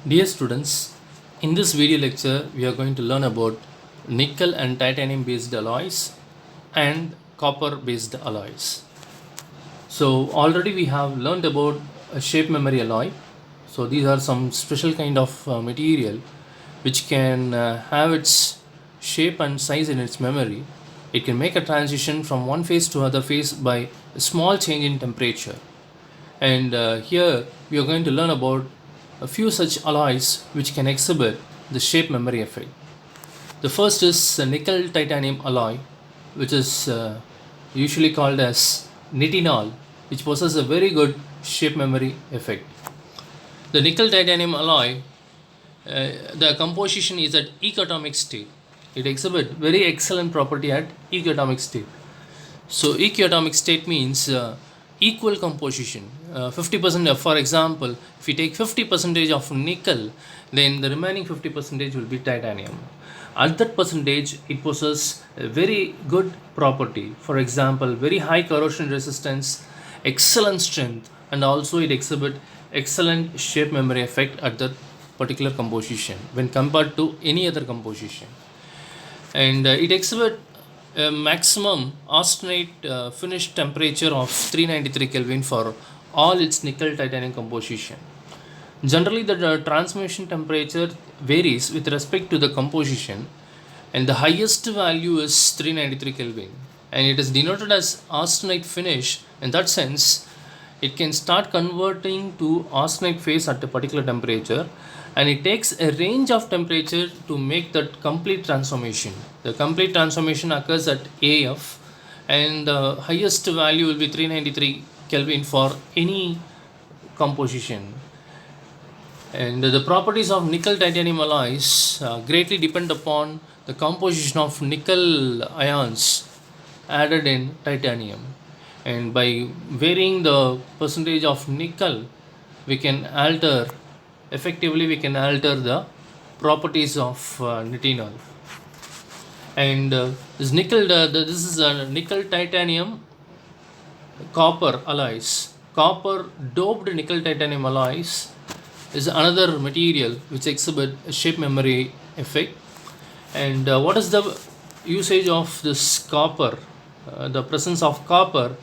Dear students, in this video lecture we are going to learn about nickel and titanium based alloys and copper based alloys. So already we have learned about a shape memory alloy. So these are some special kind of material which can have its shape and size in its memory. It can make a transition from one phase to other phase by a small change in temperature. And here we are going to learn about a few such alloys which can exhibit the shape memory effect. The first is a nickel titanium alloy, which is usually called as nitinol, which possesses a very good shape memory effect. The nickel titanium alloy, the composition is at equiatomic state. It exhibits very excellent property at equiatomic state. So equiatomic state means equal composition. 50%, for example, if you take 50% of nickel, then the remaining 50% will be titanium. At that percentage, it possesses a very good property. For example, very high corrosion resistance, excellent strength, and also it exhibits excellent shape memory effect at that particular composition when compared to any other composition. And it exhibits a maximum austenite finish temperature of 393 Kelvin for all its nickel titanium composition. Generally, the transmission temperature varies with respect to the composition, and the highest value is 393 Kelvin, and it is denoted as austenite finish. In that sense, it can start converting to austenite phase at a particular temperature, and it takes a range of temperature to make that complete transformation. The complete transformation occurs at AF, and the highest value will be 393 Kelvin for any composition. And the properties of nickel titanium alloys greatly depend upon the composition of nickel ions added in titanium. And by varying the percentage of nickel, we can alter the properties of nitinol. And this is a nickel titanium copper alloys. Copper doped nickel titanium alloys is another material which exhibit a shape memory effect. And what is the usage of this copper? The presence of copper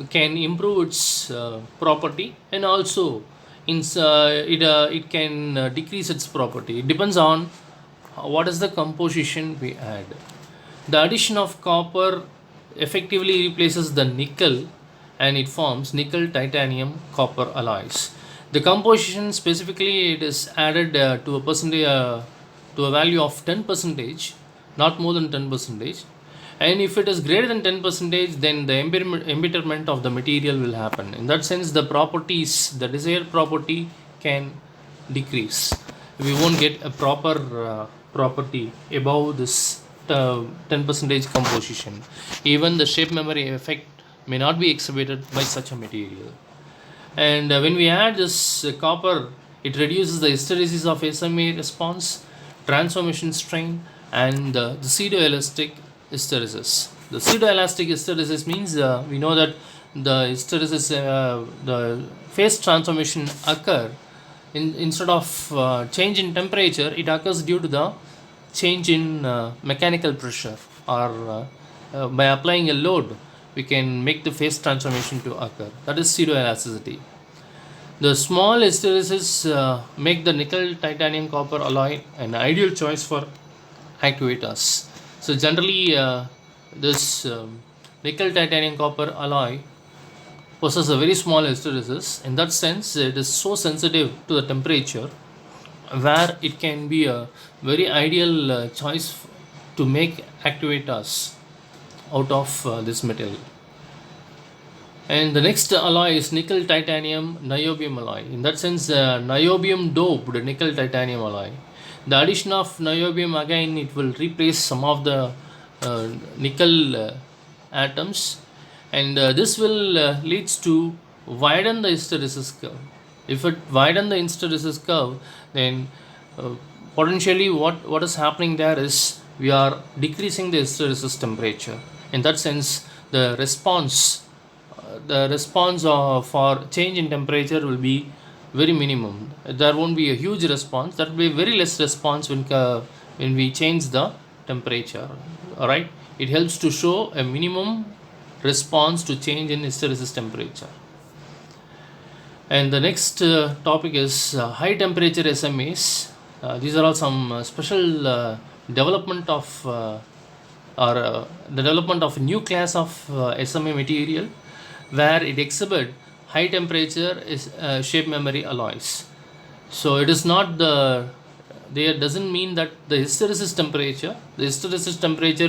can improve its property, and also it can decrease its property. It depends on what is the composition we add. The addition of copper effectively replaces the nickel, and it forms nickel titanium copper alloys. The composition specifically, it is added to a percentage to a value of 10%, not more than 10%. And if it is greater than 10%, then the embitterment of the material will happen. In that sense, the properties, the desired property can decrease. We won't get a proper property above this 10% composition. Even the shape memory effect may not be exhibited by such a material. And when we add this copper, it reduces the hysteresis of SMA response, transformation strain, and the pseudoelastic hysteresis. The pseudoelastic hysteresis means we know that the hysteresis, the phase transformation occur instead of change in temperature, it occurs due to the change in mechanical pressure, or by applying a load, we can make the phase transformation to occur. That is pseudoelasticity. The small hysteresis make the nickel titanium copper alloy an ideal choice for actuators. So generally, this nickel titanium copper alloy possesses a very small hysteresis. In that sense, it is so sensitive to the temperature, where it can be a very ideal choice to make actuators out of this metal. And the next alloy is nickel titanium niobium alloy. In that sense, niobium doped nickel titanium alloy. The addition of niobium, again, it will replace some of the nickel atoms, and this will leads to widen the hysteresis curve. If it widen the hysteresis curve, then potentially what is happening there is we are decreasing the hysteresis temperature. In that sense, the response for change in temperature will be very minimum. There won't be a huge response. There will be very less response when we change the temperature. All right, it helps to show a minimum response to change in hysteresis temperature. And the next topic is high temperature SMAs. These are all some special development of the development of a new class of SMA material where it exhibit high temperature is shape memory alloys. So it is not there doesn't mean that the hysteresis temperature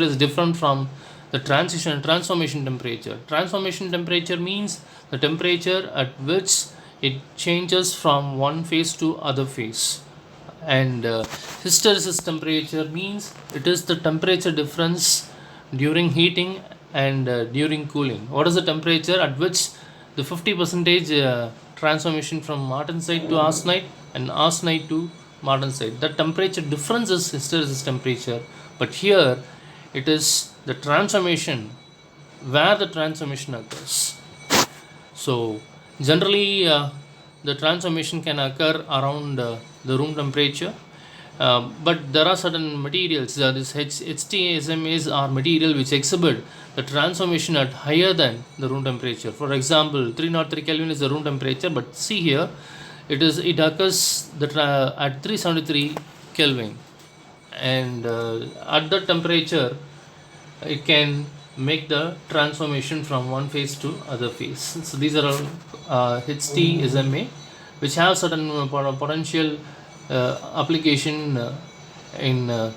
is different from the transformation temperature. Transformation temperature means the temperature at which it changes from one phase to other phase, and hysteresis temperature means it is the temperature difference during heating and during cooling. What is the temperature at which the 50 percentage transformation from martensite to austenite and austenite to martensite, the temperature difference is hysteresis temperature. But here it is the transformation, where the transformation occurs. So generally the transformation can occur around the room temperature, but there are certain materials, this HTSMAs are material which exhibit the transformation at higher than the room temperature. For example, 303 Kelvin is the room temperature, but see here it occurs at 373 Kelvin, and at that temperature it can make the transformation from one phase to other phase. So these are all HT-SMA which have certain potential application in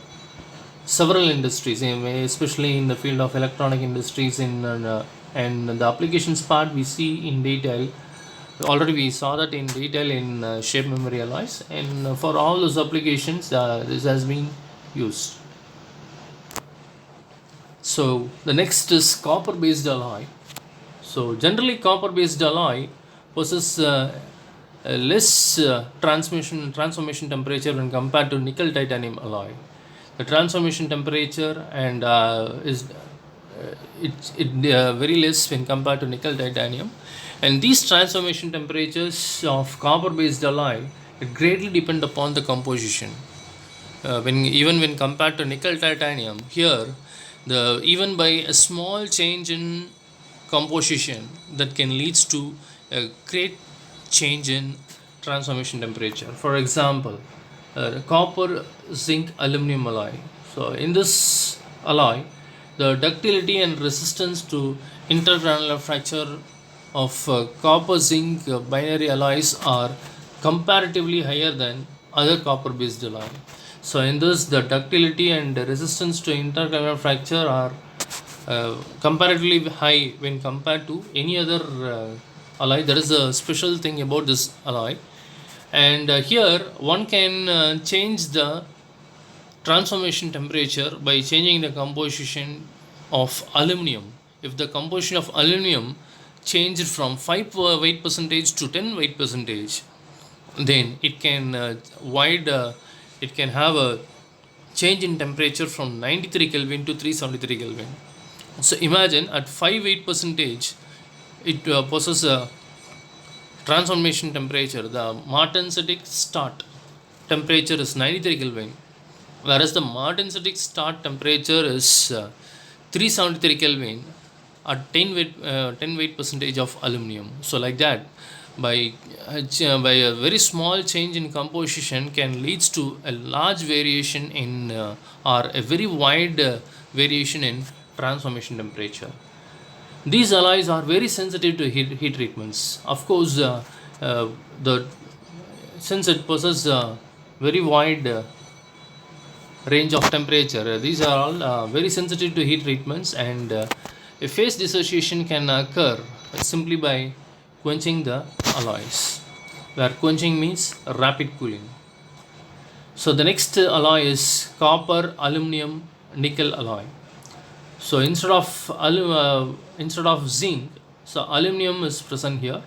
several industries, especially in the field of electronic industries, and the applications part we see in detail. Already we saw that in detail in shape memory alloys, and for all those applications this has been used. So the next is copper based alloy. So generally copper based alloy possesses less transformation temperature when compared to nickel titanium alloy. The transformation temperature and is very less when compared to nickel titanium, and these transformation temperatures of copper based alloy it greatly depend upon the composition. When compared to nickel titanium, here even by a small change in composition that can leads to a great change in transformation temperature. For example, copper zinc aluminum alloy. So in this alloy, the ductility and resistance to intergranular fracture of copper zinc binary alloys are comparatively higher than other copper based alloy. So in this, the ductility and the resistance to intergranular fracture are comparatively high when compared to any other alloy. There is a special thing about this alloy, and here one can change the transformation temperature by changing the composition of aluminum. If the composition of aluminum changed from 5 weight percentage to 10 weight percentage, then it can it can have a change in temperature from 93 Kelvin to 373 Kelvin. So imagine at 5-8 percentage, it possesses a transformation temperature. The martensitic start temperature is 93 Kelvin, whereas the martensitic start temperature is 373 Kelvin at 10 weight percentage of aluminum. So like that, by a very small change in composition can leads to a large variation in or a very wide variation in transformation temperature. These alloys are very sensitive to heat treatments. Of course, since it possesses a very wide range of temperature, these are all very sensitive to heat treatments, and a phase dissociation can occur simply by quenching the alloys, where quenching means rapid cooling. So the next alloy is copper aluminum nickel alloy. So instead of zinc, so aluminum is present here,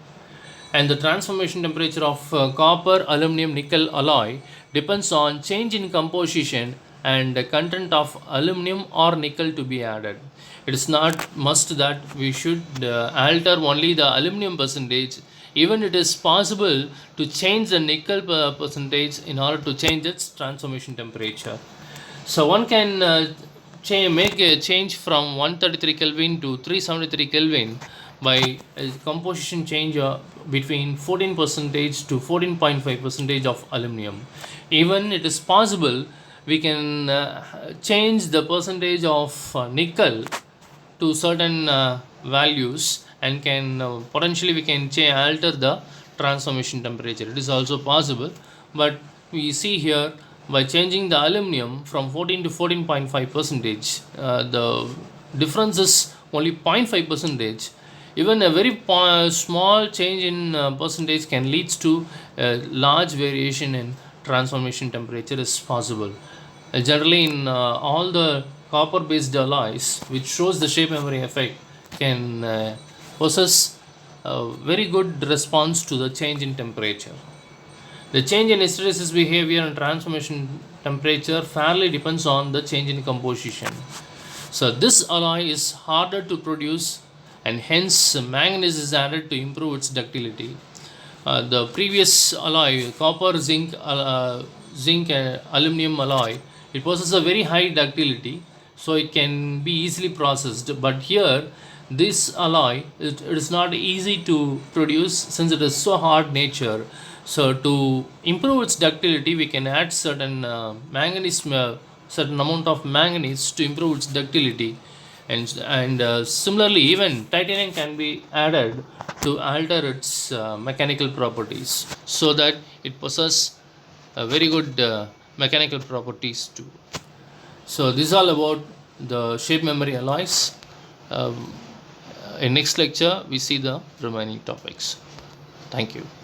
and the transformation temperature of copper aluminum nickel alloy depends on change in composition and the content of aluminum or nickel to be added. It is not must that we should alter only the aluminum percentage. Even it is possible to change the nickel percentage in order to change its transformation temperature. So one can make a change from 133 Kelvin to 373 Kelvin by a composition change between 14 percentage to 14.5 percentage of aluminum. Even it is possible we can change the percentage of nickel to certain values, and can potentially we can alter the transformation temperature. It is also possible, but we see here by changing the aluminum from 14 to 14.5 percentage, the difference is only 0.5 percentage. Even a very small change in percentage can lead to a large variation in transformation temperature is possible. Generally, in all the copper based alloys, which shows the shape memory effect, can possess a very good response to the change in temperature. The change in hysteresis behavior and transformation temperature fairly depends on the change in composition. So this alloy is harder to produce, and hence manganese is added to improve its ductility. The previous alloy, copper, zinc and aluminum alloy, it possesses a very high ductility, so it can be easily processed. But here, this alloy, it is not easy to produce since it is so hard nature. So to improve its ductility, we can add certain manganese, certain amount of manganese to improve its ductility, and similarly, even titanium can be added to alter its mechanical properties, so that it possesses a very good mechanical properties too. So this is all about the shape memory alloys. In next lecture, we see the remaining topics. Thank you.